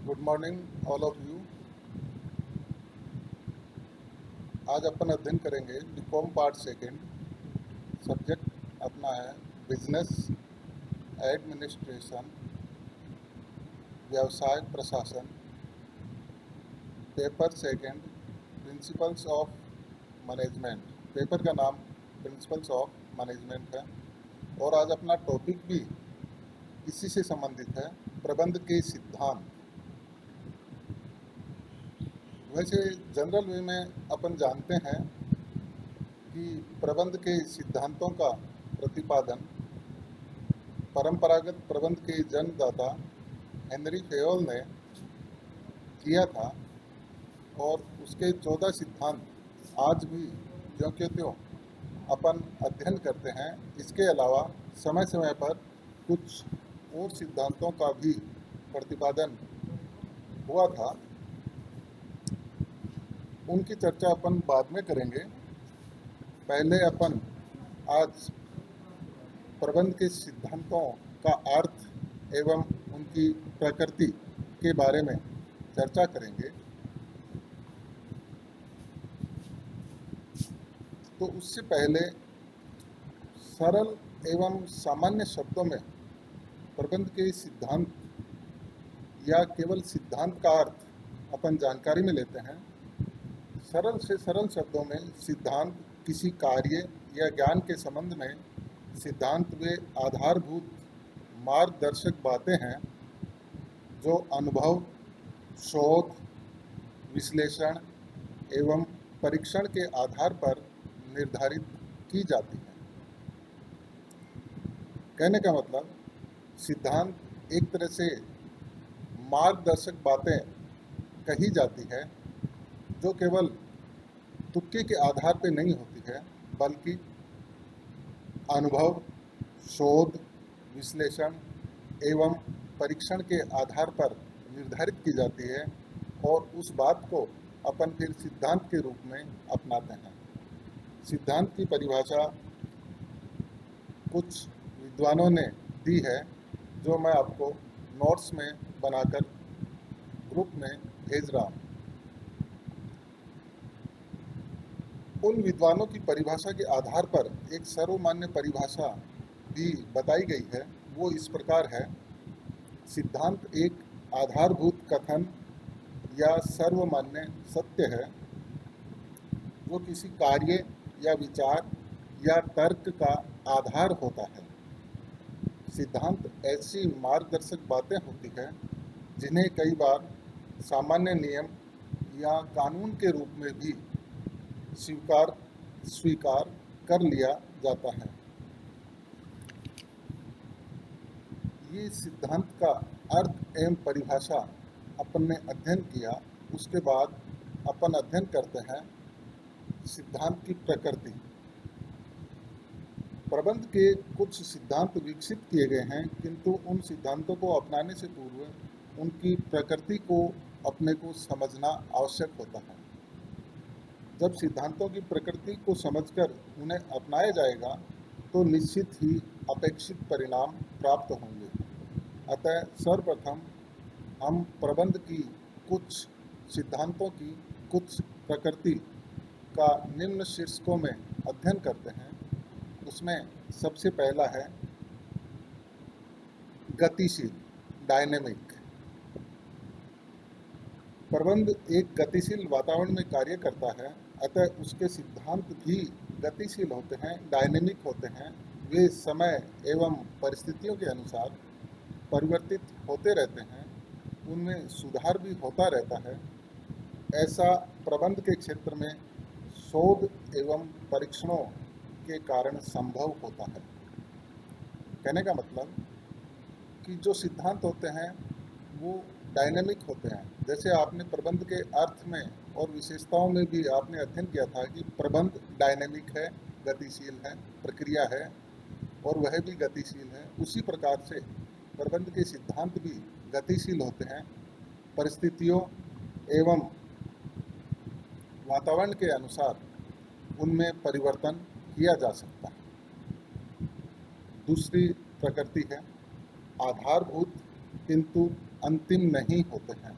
Good morning all of you. आज अपन अध्ययन करेंगे बीकॉम पार्ट सेकेंड। सब्जेक्ट अपना है बिजनेस एडमिनिस्ट्रेशन, व्यवसाय प्रशासन। Paper second principles of management. Paper का नाम प्रिंसिपल्स ऑफ मैनेजमेंट है और आज अपना टॉपिक भी इसी से संबंधित है, प्रबंध के सिद्धांत। वैसे जनरल वे में अपन जानते हैं कि प्रबंध के सिद्धांतों का प्रतिपादन परंपरागत प्रबंध के जन्मदाता हेनरी फेयोल ने किया था और उसके 14 सिद्धांत आज भी ज्यों के त्यों अपन अध्ययन करते हैं। इसके अलावा समय समय पर कुछ और सिद्धांतों का भी प्रतिपादन हुआ था, उनकी चर्चा अपन बाद में करेंगे। पहले अपन आज प्रबंध के सिद्धांतों का अर्थ एवं उनकी प्रकृति के बारे में चर्चा करेंगे। तो उससे पहले सरल एवं सामान्य शब्दों में प्रबंध के सिद्धांत या केवल सिद्धांत का अर्थ अपन जानकारी में लेते हैं। सरल से सरल शब्दों में सिद्धांत किसी कार्य या ज्ञान के संबंध में सिद्धांत वे आधारभूत मार्गदर्शक बातें हैं जो अनुभव, शोध, विश्लेषण एवं परीक्षण के आधार पर निर्धारित की जाती है। कहने का मतलब सिद्धांत एक तरह से मार्गदर्शक बातें कही जाती है जो केवल तुक्के के आधार पर नहीं होती है, बल्कि अनुभव, शोध, विश्लेषण एवं परीक्षण के आधार पर निर्धारित की जाती है और उस बात को अपन फिर सिद्धांत के रूप में अपनाते हैं। सिद्धांत की परिभाषा कुछ विद्वानों ने दी है जो मैं आपको नोट्स में बनाकर ग्रुप में भेज रहा हूँ। उन विद्वानों की परिभाषा के आधार पर एक सर्वमान्य परिभाषा भी बताई गई है। वो इस प्रकार है: सिद्धांत एक आधारभूत कथन या सर्वमान्य सत्य है जो किसी कार्य या विचार या तर्क का आधार होता है। सिद्धांत ऐसी मार्गदर्शक बातें होती हैं जिन्हें कई बार सामान्य नियम या कानून के रूप में भी स्वीकार कर लिया जाता है। ये सिद्धांत का अर्थ एवं परिभाषा अपन ने अध्ययन किया। उसके बाद अपन अध्ययन करते हैं सिद्धांत की प्रकृति। प्रबंध के कुछ सिद्धांत विकसित किए गए हैं, किंतु उन सिद्धांतों को अपनाने से पूर्व उनकी प्रकृति को अपने को समझना आवश्यक होता है। जब सिद्धांतों की प्रकृति को समझकर उन्हें अपनाया जाएगा तो निश्चित ही अपेक्षित परिणाम प्राप्त होंगे। अतः सर्वप्रथम हम प्रबंध की कुछ सिद्धांतों की कुछ प्रकृति का निम्न शीर्षकों में अध्ययन करते हैं। उसमें सबसे पहला है गतिशील, डायनेमिक। प्रबंध एक गतिशील वातावरण में कार्य करता है, अतः उसके सिद्धांत भी गतिशील होते हैं, डायनेमिक होते हैं। वे समय एवं परिस्थितियों के अनुसार परिवर्तित होते रहते हैं, उनमें सुधार भी होता रहता है। ऐसा प्रबंध के क्षेत्र में शोध एवं परीक्षणों के कारण संभव होता है। कहने का मतलब कि जो सिद्धांत होते हैं वो डायनेमिक होते हैं। जैसे आपने प्रबंध के अर्थ में और विशेषताओं में भी आपने अध्ययन किया था कि प्रबंध डायनेमिक है, गतिशील है, प्रक्रिया है और वह भी गतिशील है। उसी प्रकार से प्रबंध के सिद्धांत भी गतिशील होते हैं। परिस्थितियों एवं वातावरण के अनुसार उनमें परिवर्तन किया जा सकता है। दूसरी प्रकृति है आधारभूत किंतु अंतिम नहीं होते हैं।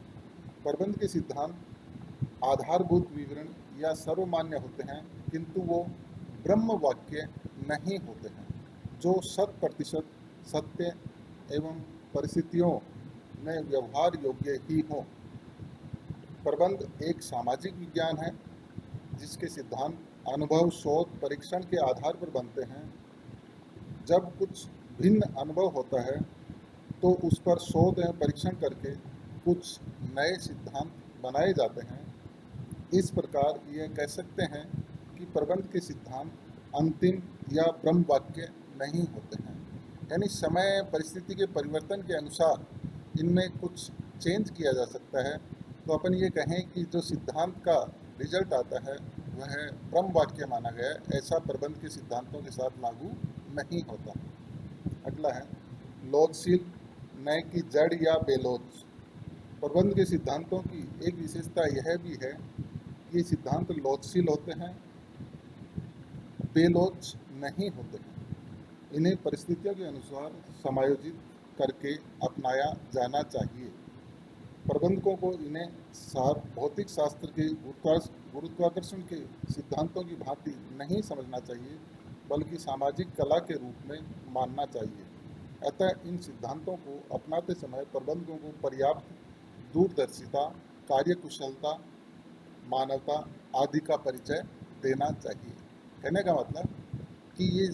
प्रबंध के सिद्धांत आधारभूत विवरण या सर्वमान्य होते हैं, किंतु वो ब्रह्म वाक्य नहीं होते हैं जो 100% सत्य एवं परिस्थितियों में व्यवहार योग्य ही हों। प्रबंध एक सामाजिक विज्ञान है जिसके सिद्धांत अनुभव, शोध, परीक्षण के आधार पर बनते हैं। जब कुछ भिन्न अनुभव होता है तो उस पर शोध एवं परीक्षण करके कुछ नए सिद्धांत बनाए जाते हैं। इस प्रकार ये कह सकते हैं कि प्रबंध के सिद्धांत अंतिम या ब्रह्म वाक्य नहीं होते हैं। यानी समय परिस्थिति के परिवर्तन के अनुसार इनमें कुछ चेंज किया जा सकता है। तो अपन ये कहें कि जो सिद्धांत का रिजल्ट आता है वह ब्रह्म वाक्य माना गया है, ऐसा प्रबंध के सिद्धांतों के साथ लागू नहीं होता। अगला है लोचशील, न कि जड़ या बेलोच। प्रबंध के सिद्धांतों की एक विशेषता यह भी है कि सिद्धांत लोचशील होते हैं, बेलोच नहीं होते हैं। इन्हें परिस्थितियों के अनुसार समायोजित करके अपनाया जाना चाहिए। प्रबंधकों को इन्हें भौतिक शास्त्र के गुरुत्वाकर्षण के सिद्धांतों की भांति नहीं समझना चाहिए, बल्कि सामाजिक कला के रूप में मानना चाहिए। अतः इन सिद्धांतों को अपनाते समय प्रबंधकों को पर्याप्त दूरदर्शिता, कार्यकुशलता, मानवता आदि का परिचय देना चाहिए। कहने का मतलब कि ये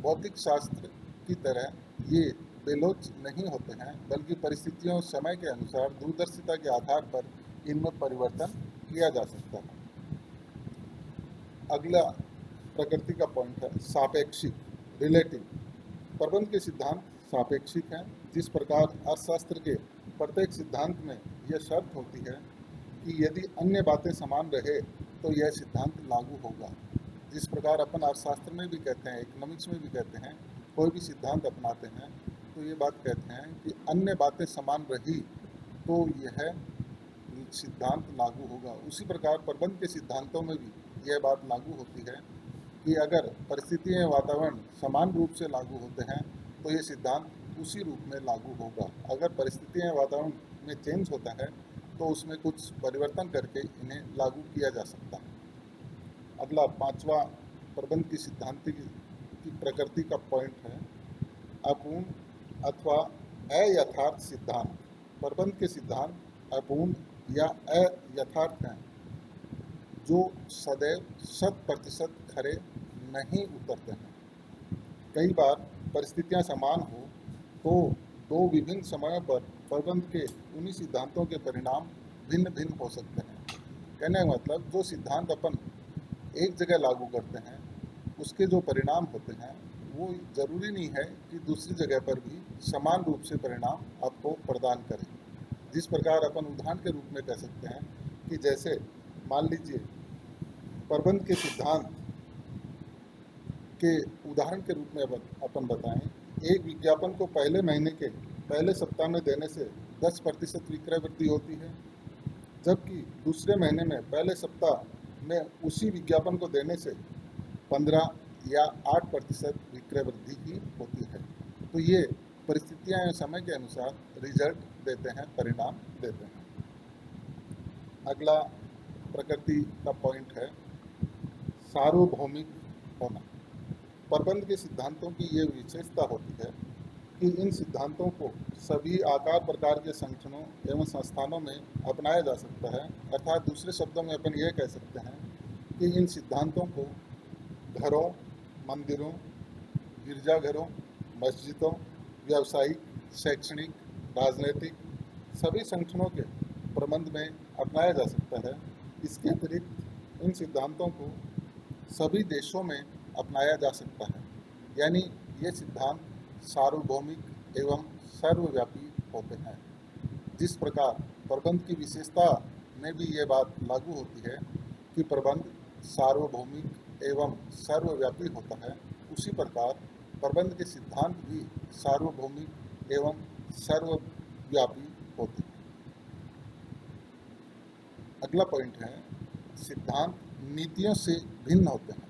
भौतिक शास्त्र की तरह ये बेलोच नहीं होते हैं, बल्कि परिस्थितियों समय के अनुसार दूरदर्शिता के आधार पर इनमें परिवर्तन किया जा सकता है। अगला प्रकृति का पॉइंट है सापेक्षिक, रिलेटिव। प्रबंध के सिद्धांत सापेक्षिक हैं। जिस प्रकार अर्थशास्त्र के प्रत्येक सिद्धांत में यह शर्त होती है कि यदि अन्य बातें समान रहे तो यह सिद्धांत लागू होगा। जिस प्रकार अपन अर्थशास्त्र में भी कहते हैं, इकोनॉमिक्स में भी कहते हैं, कोई भी सिद्धांत अपनाते हैं तो ये बात कहते हैं कि अन्य बातें समान रही तो यह सिद्धांत लागू होगा। उसी प्रकार प्रबंध के सिद्धांतों में भी यह बात लागू होती है कि अगर परिस्थितियाँ या वातावरण समान रूप से लागू होते हैं तो ये सिद्धांत उसी रूप में लागू होगा। अगर परिस्थितियाँ या वातावरण में चेंज होता है तो उसमें कुछ परिवर्तन करके इन्हें लागू किया जा सकता है। अगला पांचवा प्रबंध की सिद्धांत की प्रकृति का पॉइंट है अपूर्ण अथवा अयथार्थ सिद्धांत। प्रबंध के सिद्धांत अपूर्ण या अयथार्थ हैं, जो सदैव 100% खरे नहीं उतरते हैं। कई बार परिस्थितियां समान हो तो दो विभिन्न समयों पर प्रबंध के उन्हीं सिद्धांतों के परिणाम भिन्न भिन्न हो सकते हैं। कहने का मतलब जो सिद्धांत अपन एक जगह लागू करते हैं उसके जो परिणाम होते हैं वो ज़रूरी नहीं है कि दूसरी जगह पर भी समान रूप से परिणाम आपको प्रदान करें। जिस प्रकार अपन उदाहरण के रूप में कह सकते हैं कि जैसे मान लीजिए प्रबंध के सिद्धांत के उदाहरण के रूप में अपन बताएं, एक विज्ञापन को पहले महीने के पहले सप्ताह में देने से 10% विक्रय वृद्धि होती है, जबकि दूसरे महीने में पहले सप्ताह में उसी विज्ञापन को देने से 15 या 8% विक्रय वृद्धि ही होती है। तो ये परिस्थितियां या समय के अनुसार रिजल्ट देते हैं, परिणाम देते हैं। अगला प्रकृति का पॉइंट है सार्वभौमिक होना। प्रबंध के सिद्धांतों की ये विशेषता होती है कि इन सिद्धांतों को सभी आकार प्रकार के संगठनों एवं संस्थानों में अपनाया जा सकता है। अर्थात दूसरे शब्दों में अपन ये कह सकते हैं कि इन सिद्धांतों को घरों, मंदिरों, गिरजाघरों, मस्जिदों, व्यावसायिक, शैक्षणिक, राजनीतिक सभी संगठनों के प्रबंध में अपनाया जा सकता है। इसके अतिरिक्त इन सिद्धांतों को सभी देशों में अपनाया जा सकता है। यानी ये सिद्धांत सार्वभौमिक एवं सर्वव्यापी होते हैं। जिस प्रकार प्रबंध की विशेषता में भी ये बात लागू होती है कि प्रबंध सार्वभौमिक एवं सर्वव्यापी होता है, उसी प्रकार प्रबंध के सिद्धांत भी सार्वभौमिक एवं सर्वव्यापी होते हैं। अगला पॉइंट है सिद्धांत नीतियों से भिन्न होते हैं।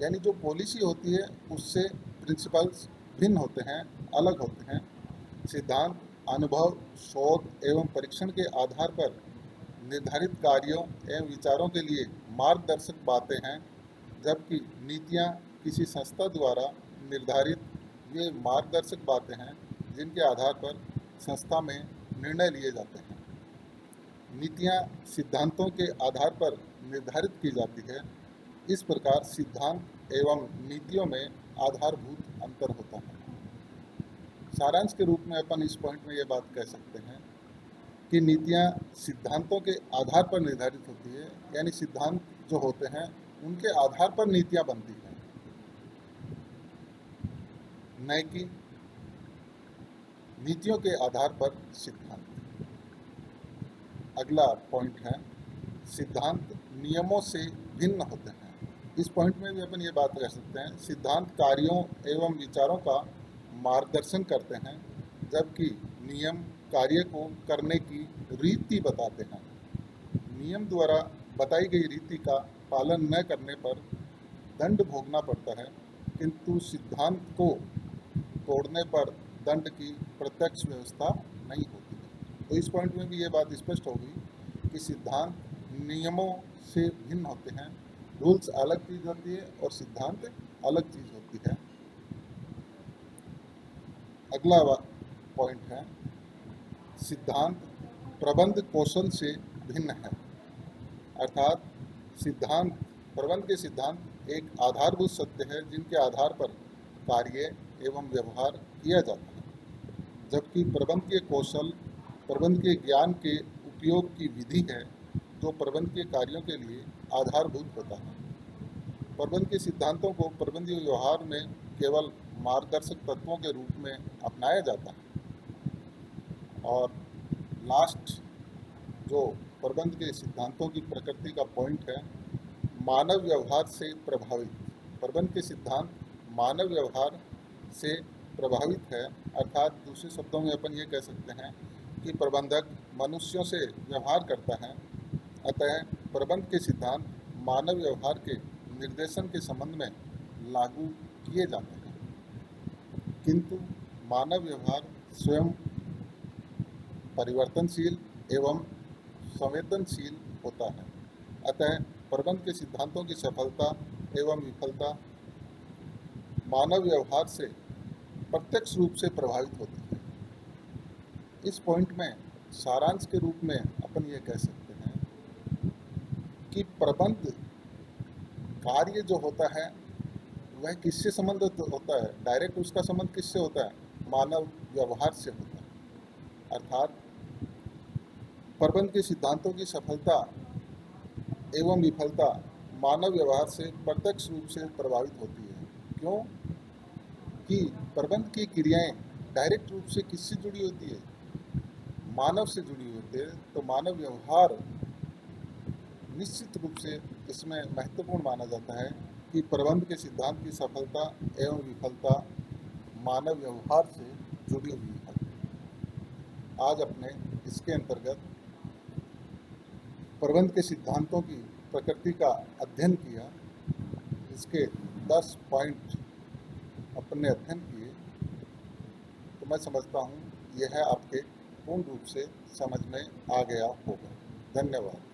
यानी जो पॉलिसी होती है उससे प्रिंसिपल्स भिन्न होते हैं, अलग होते हैं। सिद्धांत अनुभव, शोध एवं परीक्षण के आधार पर निर्धारित कार्यों एवं विचारों के लिए मार्गदर्शक बातें हैं, जबकि नीतियाँ किसी संस्था द्वारा निर्धारित वे मार्गदर्शक बातें हैं जिनके आधार पर संस्था में निर्णय लिए जाते हैं। नीतियाँ सिद्धांतों के आधार पर निर्धारित की जाती है। इस प्रकार सिद्धांत एवं नीतियों में आधारभूत अंतर होता है। सारांश के रूप में अपन इस पॉइंट में ये बात कह सकते हैं कि नीतियाँ सिद्धांतों के आधार पर निर्धारित होती है, यानी सिद्धांत जो होते हैं उनके आधार पर नीतियाँ बनती हैं, न कि नीतियों के आधार पर सिद्धांत। अगला पॉइंट है, सिद्धांत नियमों से भिन्न होते हैं। इस पॉइंट में भी अपन ये बात कह सकते हैं, सिद्धांत कार्यों एवं विचारों का मार्गदर्शन करते हैं, जबकि नियम कार्य को करने की रीति बताते हैं। नियम द्वारा बताई गई रीति का पालन न करने पर दंड भोगना पड़ता है, किंतु सिद्धांत को तोड़ने पर दंड की प्रत्यक्ष व्यवस्था नहीं होती है। तो इस पॉइंट में भी ये बात स्पष्ट होगी कि सिद्धांत नियमों से भिन्न होते हैं। रूल्स अलग चीज़ होती है और सिद्धांत अलग चीज़ होती है। अगला पॉइंट है, सिद्धांत प्रबंध कौशल से भिन्न है। अर्थात सिद्धांत प्रबंध के सिद्धांत एक आधारभूत सत्य है जिनके आधार पर कार्य एवं व्यवहार किया जाता है, जबकि प्रबंधकीय कौशल प्रबंधकीय ज्ञान के उपयोग की विधि है जो प्रबंधकीय कार्यों के लिए आधारभूत होता है। प्रबंधकीय सिद्धांतों को प्रबंधकीय व्यवहार में केवल मार्गदर्शक तत्वों के रूप में अपनाया जाता है। और लास्ट जो प्रबंध के सिद्धांतों की प्रकृति का पॉइंट है, मानव व्यवहार से प्रभावित। प्रबंध के सिद्धांत मानव व्यवहार से प्रभावित है, अर्थात दूसरे शब्दों में अपन ये कह सकते हैं कि प्रबंधक मनुष्यों से व्यवहार करता है, अतः प्रबंध के सिद्धांत मानव व्यवहार के निर्देशन के संबंध में लागू किए जाते हैं, किंतु मानव व्यवहार स्वयं परिवर्तनशील एवं संवेदनशील होता है। अतः प्रबंध के सिद्धांतों की सफलता एवं विफलता मानव व्यवहार से प्रत्यक्ष रूप से प्रभावित होती है। इस पॉइंट में सारांश के रूप में अपन ये कह सकते हैं कि प्रबंध कार्य जो होता है वह किससे संबंधित होता है? डायरेक्ट उसका संबंध किससे होता है? मानव व्यवहार से होता है। अर्थात प्रबंध के सिद्धांतों की सफलता एवं विफलता मानव व्यवहार से प्रत्यक्ष रूप से प्रभावित होती है। क्यों? कि प्रबंध की क्रियाएं डायरेक्ट रूप से किससे जुड़ी होती है? मानव से जुड़ी होती है। तो मानव व्यवहार निश्चित रूप से इसमें महत्वपूर्ण माना जाता है कि प्रबंध के सिद्धांत की सफलता एवं विफलता मानव व्यवहार से जुड़ी हुई है। आज अपने इसके अंतर्गत प्रबंध के सिद्धांतों की प्रकृति का अध्ययन किया। इसके 10 पॉइंट अपने अध्ययन किए, तो मैं समझता हूँ यह आपके पूर्ण रूप से समझ में आ गया होगा। धन्यवाद।